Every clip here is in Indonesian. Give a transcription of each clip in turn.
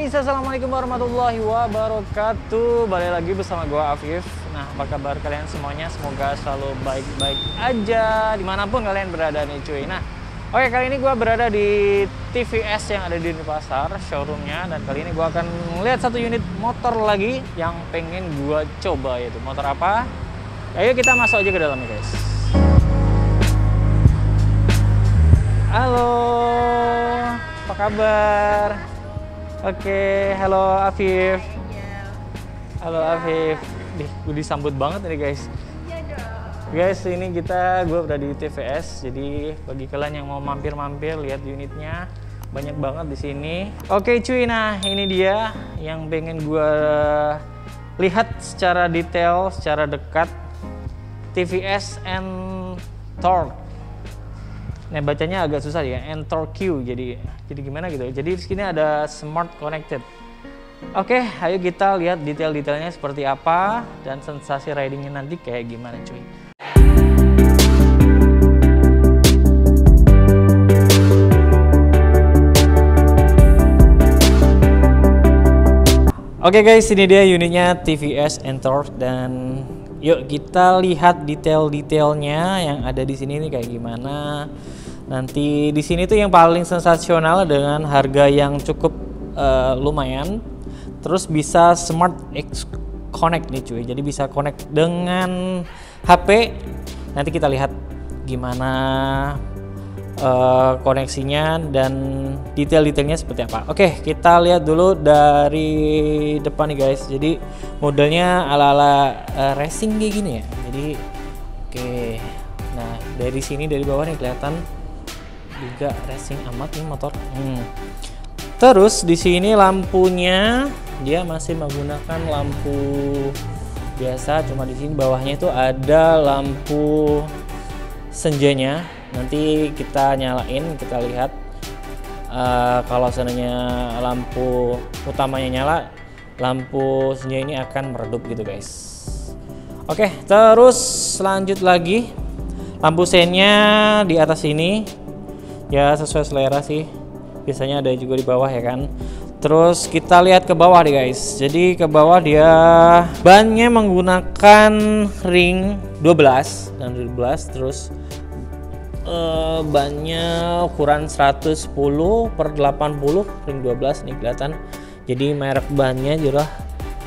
guys, assalamualaikum warahmatullahi wabarakatuh. Balik lagi bersama gua Afif. Nah, apa kabar kalian semuanya? Semoga selalu baik-baik aja dimanapun kalian berada nih cuy. Nah, oke, kali ini gua berada di TVS yang ada di Denpasar, showroomnya. Dan kali ini gua akan melihat satu unit motor lagi yang pengen gua coba, yaitu motor apa? Ayo kita masuk aja ke dalamnya guys. Halo, apa kabar? Oke, halo Afif. Halo Afif. Gue disambut banget nih guys. Guys, ini gue berada di TVS. Jadi bagi kalian yang mau mampir-mampir lihat unitnya, banyak banget di sini. Oke cuy, nah ini dia yang pengen gue lihat secara detail, secara dekat. TVS N-Torque. Nah, bacanya agak susah ya, N-Torque. Jadi gimana gitu. Jadi di sini ada Smart Connected. Oke, ayo kita lihat detail-detailnya seperti apa dan sensasi ridingnya nanti kayak gimana cuy. Oke guys, ini dia unitnya TVS N-Torque dan yuk kita lihat detail-detailnya yang ada di sini nih kayak gimana. Nanti di sini tuh yang paling sensasional dengan harga yang cukup lumayan. Terus bisa Smart X Connect nih cuy. Jadi bisa connect dengan HP. Nanti kita lihat gimana koneksinya dan detail-detailnya seperti apa. Oke, kita lihat dulu dari depan nih guys. Jadi modelnya ala-ala racing kayak gini ya. Jadi oke. Nah, dari sini dari bawah nih kelihatan juga racing amat nih motor. Terus di sini lampunya dia masih menggunakan lampu biasa, cuma di sini bawahnya itu ada lampu senjanya. Nanti kita nyalain, kita lihat kalau seandainya lampu utamanya nyala, lampu senja ini akan meredup gitu guys. Oke, terus lanjut lagi, lampu seinnya di atas ini ya sesuai selera sih, biasanya ada juga di bawah ya kan. Terus kita lihat ke bawah nih guys. Jadi ke bawah dia bannya menggunakan ring 12 dan 12, terus bannya ukuran 110/80 ring 12 nih kelihatan. Jadi merek bannya juga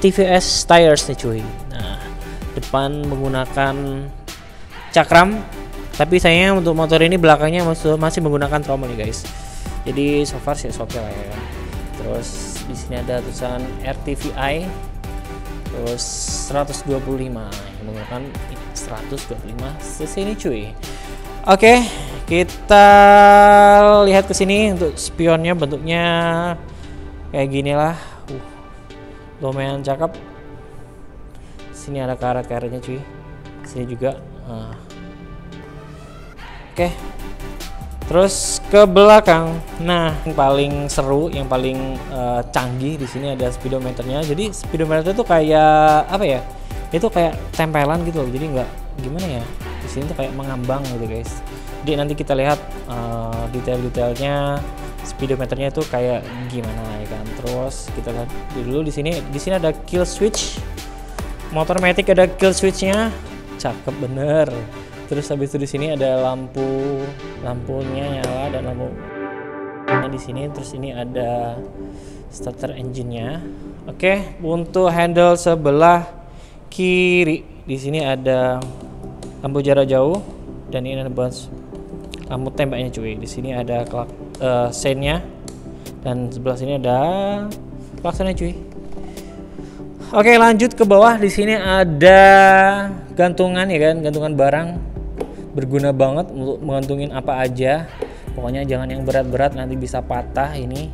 TVS Tires nih cuy. Nah, depan menggunakan cakram, tapi sayangnya untuk motor ini belakangnya masih menggunakan tromol nih guys. Jadi so far sih oke lah ya. Terus di sini ada tulisan RTVI, terus 125 menggunakan 125 cc ini cuy. Oke, kita lihat ke sini untuk spionnya, bentuknya kayak gini lah. Lumayan cakep. Sini ada karet-karetnya cuy. Sini juga. Oke. Terus ke belakang. Nah, yang paling seru, yang paling canggih di sini ada speedometernya. Jadi speedometer itu kayak apa ya? Itu kayak tempelan gitu loh. Jadi nggak gimana ya? Di sini tuh kayak mengambang gitu guys. Jadi nanti kita lihat detail-detailnya speedometernya itu kayak gimana ya kan. Terus kita lihat dulu di sini. Di sini ada kill switch. Motor matic ada kill switchnya. Cakep bener. Terus habis itu di sini ada lampunya nyala dan lampu di sini. Terus ini ada starter engine-nya. Oke, untuk handle sebelah kiri di sini ada lampu jarak jauh dan ini ada lampu tembaknya cuy. Di sini ada sein-nya dan sebelah sini ada klaksonnya cuy. Oke, lanjut ke bawah. Di sini ada gantungan ya kan, gantungan barang. Berguna banget untuk mengantungin apa aja. Pokoknya jangan yang berat-berat, nanti bisa patah ini.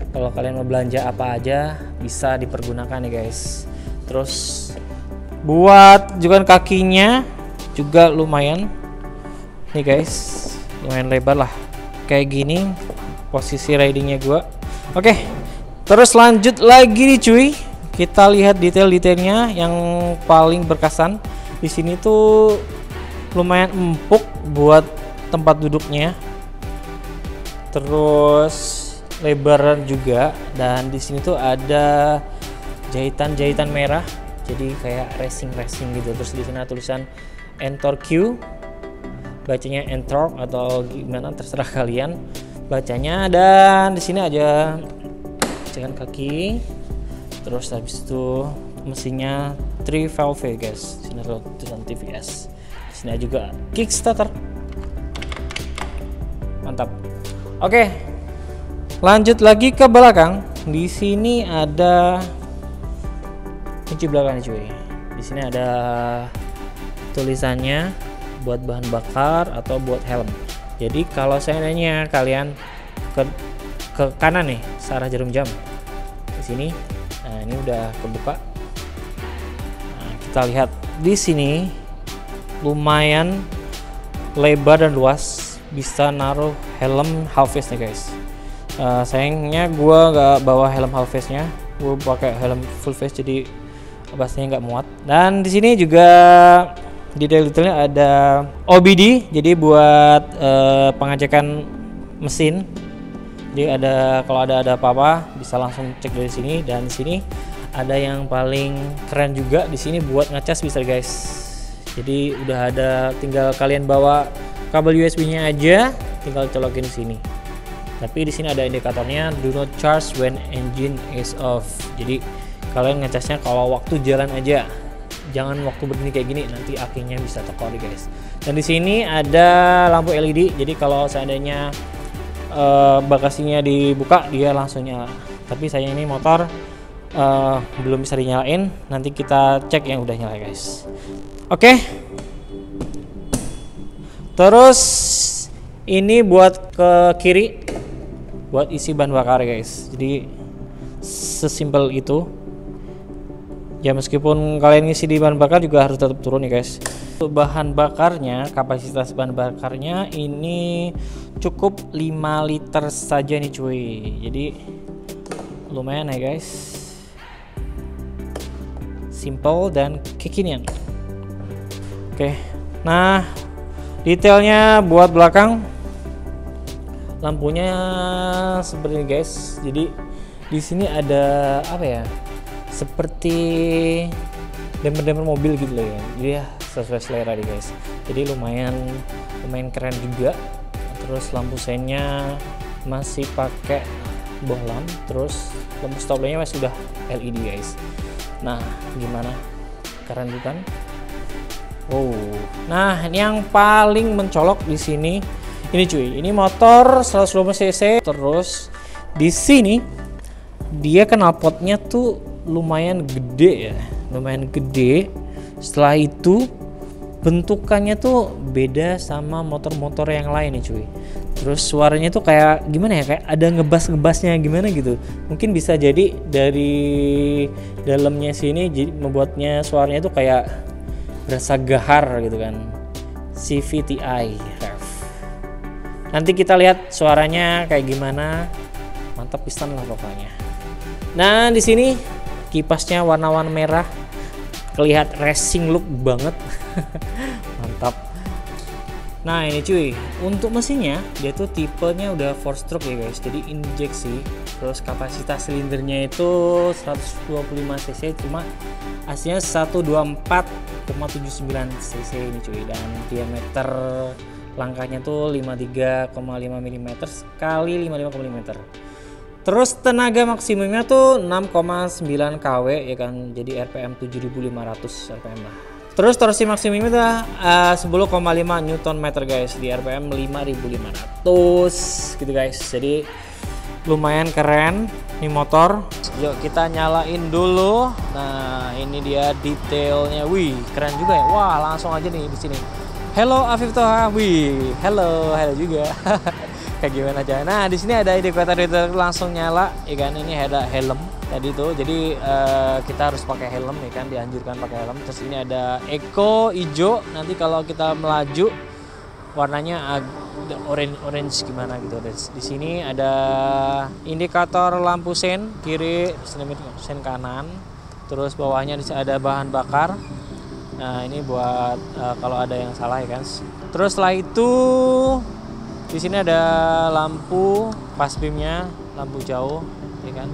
Kalau kalian mau belanja apa aja bisa dipergunakan ya guys. Terus buat juga kakinya juga lumayan nih guys, lumayan lebar lah kayak gini posisi ridingnya gua. Oke, terus lanjut lagi nih cuy, kita lihat detail-detailnya yang paling berkesan. Di sini tuh lumayan empuk buat tempat duduknya. Terus lebaran juga, dan di sini tuh ada jahitan merah, jadi kayak racing gitu. Terus di sini ada tulisan Entor Q, bacanya Entor atau gimana terserah kalian bacanya. Dan di sini aja cekan kaki, terus habis itu mesinnya 3 valve guys. Sini ada tulisan TVS. Di sini juga Kickstarter. Mantap. Oke, lanjut lagi ke belakang. Di sini ada kunci belakang cuy. Di sini ada tulisannya buat bahan bakar atau buat helm. Jadi kalau seandainya kalian ke kanan nih, searah jarum jam. Di sini, nah ini udah kebuka. Nah, kita lihat di sini lumayan lebar dan luas, bisa naruh helm half face nih guys. Sayangnya gue nggak bawa helm half face nya, gue pakai helm full face jadi pastinya nggak muat. Dan di sini juga detail-detailnya ada OBD, jadi buat pengecekan mesin. Jadi ada kalau ada apa-apa bisa langsung cek dari sini. Dan di sini ada yang paling keren juga, di sini buat ngecas bisa guys. Jadi udah ada, tinggal kalian bawa kabel USB-nya aja, tinggal colokin di sini. Tapi di sini ada indikatornya do not charge when engine is off. Jadi kalian ngecasnya kalau waktu jalan aja, jangan waktu berhenti kayak gini, nanti akinya bisa tekor guys. Dan di sini ada lampu LED, jadi kalau seandainya bagasinya dibuka dia langsung nyala. Tapi saya ini motor belum bisa dinyalain, nanti kita cek yang udah nyala guys. Oke. Terus ini buat ke kiri, buat isi bahan bakar guys. Jadi sesimpel itu. Ya meskipun kalian ngisi di bahan bakar juga harus tetap turun ya guys. Untuk bahan bakarnya, kapasitas bahan bakarnya ini cukup 5 liter saja nih cuy. Jadi lumayan ya guys. Simple dan kekinian. Oke. Nah, detailnya buat belakang lampunya seperti ini guys. Jadi di sini ada apa ya? Seperti demper mobil gitu loh ya. Jadi ya sesuai selera nih guys. Jadi lumayan keren juga. Terus lampu seinnya masih pakai bohlam. Terus lampu stop lampnya masih sudah LED guys. Nah gimana, keren bukan? Oh, nah ini yang paling mencolok di sini. Ini cuy, ini motor 120 cc. Terus di sini dia knalpotnya tuh lumayan gede ya, lumayan gede. Setelah itu bentukannya tuh beda sama motor-motor yang lain nih cuy. Terus suaranya tuh kayak gimana ya, kayak ada ngebas-ngebasnya gimana gitu. Mungkin bisa jadi dari dalamnya sini jadi membuatnya suaranya tuh kayak berasa gahar gitu kan. CVTi Rev. Nanti kita lihat suaranya kayak gimana. Mantap piston lah pokoknya. Nah di sini kipasnya warna-warna merah, kelihatan racing look banget. Mantap. Nah ini cuy, untuk mesinnya dia tuh tipenya udah 4 stroke ya guys, jadi injeksi. Terus kapasitas silindernya itu 125 cc, cuma aslinya 124,79 cc ini cuy. Dan diameter langkahnya tuh 53,5 mm kali 55 mm. Terus tenaga maksimumnya tuh 6,9 kW ya kan, jadi RPM 7500 RPM lah. Terus torsi maksimumnya tuh 10,5 Nm guys, di RPM 5500 gitu guys. Jadi lumayan keren nih motor. Yuk kita nyalain dulu. Nah ini dia detailnya, wih keren juga ya. Wah langsung aja nih di sini. Hello Afif Toha, wih hello juga. Kayak gimana aja. Nah di sini ada indikator langsung nyala, ya kan. Ini ada helm tadi tuh, jadi kita harus pakai helm ya kan, dianjurkan pakai helm. Terus ini ada eco hijau, nanti kalau kita melaju warnanya orange gimana gitu. Di sini ada indikator lampu sen kiri, sen kanan. Terus bawahnya ada bahan bakar. Nah ini buat kalau ada yang salah ya kan. Terus setelah itu Di sini ada lampu pas beamnya, lampu jauh, ya kan.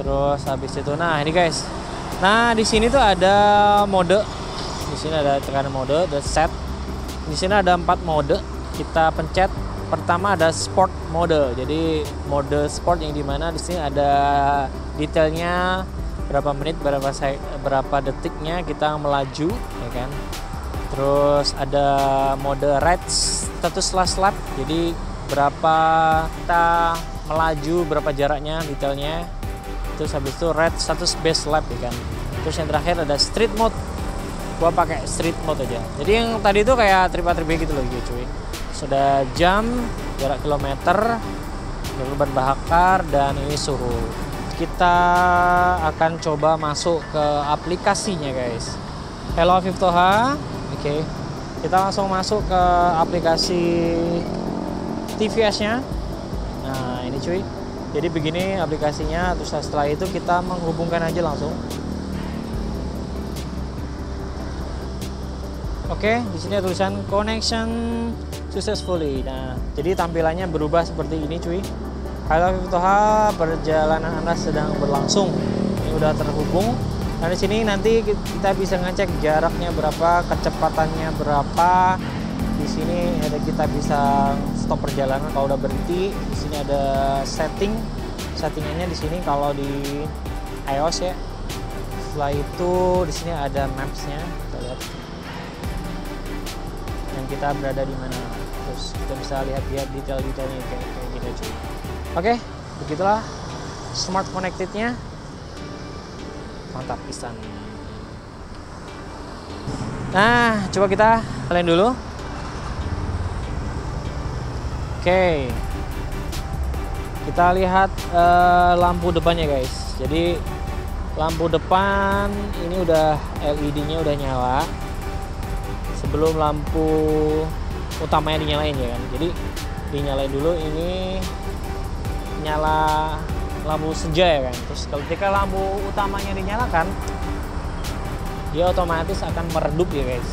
Terus habis itu, nah ini guys. Nah di sini tuh ada mode. Di sini ada tekanan mode, ada set. Di sini ada 4 mode. Kita pencet. Pertama ada sport mode. Jadi mode sport yang dimana di sini ada detailnya berapa menit, berapa detiknya kita melaju, ya kan. Terus ada mode ride status last lap, jadi berapa kita melaju, berapa jaraknya, detailnya. Terus habis itu ride status best lap, ya kan. Terus yang terakhir ada street mode, gua pakai street mode aja. Jadi yang tadi itu kayak trip-trip gitu loh cuy. Sudah jam, jarak kilometer, beban bakar, dan ini suhu. Kita akan coba masuk ke aplikasinya guys. Hello Vivtoha. Oke, kita langsung masuk ke aplikasi TVS-nya. Nah ini cuy, jadi begini aplikasinya. Terus setelah itu kita menghubungkan aja langsung. Oke, di sini ada tulisan connection successfully. Nah, jadi tampilannya berubah seperti ini cuy. Halo Vivtoha, perjalanan Anda sedang berlangsung. Ini udah terhubung. Nah di sini nanti kita bisa ngecek jaraknya berapa, kecepatannya berapa. Di sini ada kita bisa stop perjalanan kalau udah berhenti. Di sini ada settingannya di sini kalau di iOS ya. Setelah itu di sini ada maps-nya. Kita lihat yang kita berada di mana. Terus kita bisa lihat detail-detailnya kayak gitu cuy. Oke, begitulah smart connected-nya. Mantap pisan. Nah, coba kita kalian dulu. Oke. Kita lihat lampu depannya guys. Jadi lampu depan ini udah LED-nya udah nyala. Sebelum lampu utamanya dinyalain ya kan. Jadi dinyalain dulu, ini nyala lampu senja ya kan. Terus ketika lampu utamanya dinyalakan, dia otomatis akan meredup ya guys,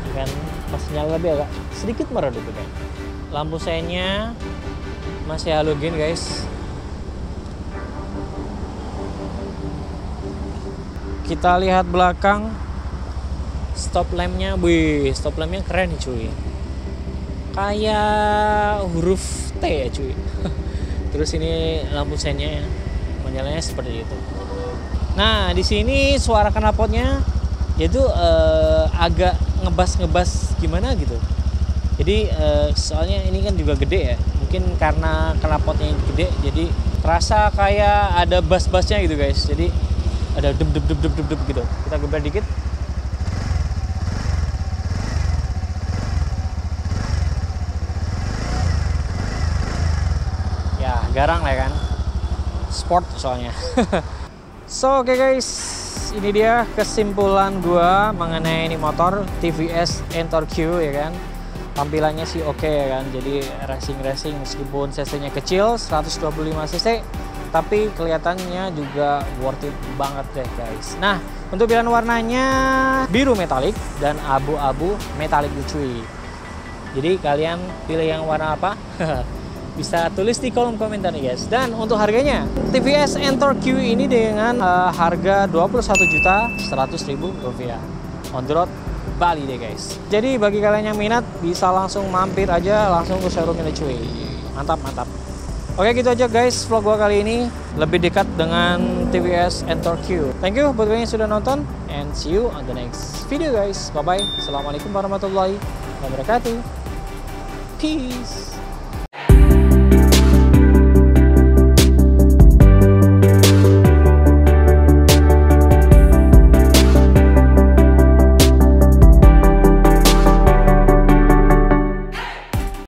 ya kan. Pas nyala lebih agak sedikit meredup ya kan. Lampu seinnya masih halogen guys. Kita lihat belakang, stop lampnya, wih, stop lampnya keren nih cuy, kayak huruf T ya cuy. Terus ini lampu seinnya menyalanya seperti itu. Nah di sini suara knalpotnya yaitu agak ngebas gimana gitu. Jadi soalnya ini kan juga gede ya, mungkin karena knalpotnya yang gede jadi terasa kayak ada bass-bassnya gitu guys. Jadi ada dub gitu. Kita geber dikit. Ya garang lah ya kan, sport soalnya. So oke guys, ini dia kesimpulan gua mengenai ini motor TVS Entor Q ya kan. Tampilannya sih oke ya kan, jadi racing meskipun cc-nya kecil 125 cc, tapi kelihatannya juga worth it banget deh guys. Nah untuk pilihan warnanya biru metalik dan abu-abu metalik cuy. Jadi kalian pilih yang warna apa? Bisa tulis di kolom komentar nih guys. Dan untuk harganya, TVS Entor Q ini dengan harga Rp21.100.000 on the road Bali deh guys. Jadi bagi kalian yang minat bisa langsung mampir aja langsung ke showroomnya cuy. Mantap. Oke gitu aja guys vlog gua kali ini, lebih dekat dengan TVS Entor Q. Thank you buat kalian yang sudah nonton and see you on the next video guys. Bye bye. Assalamualaikum warahmatullahi wabarakatuh. Peace.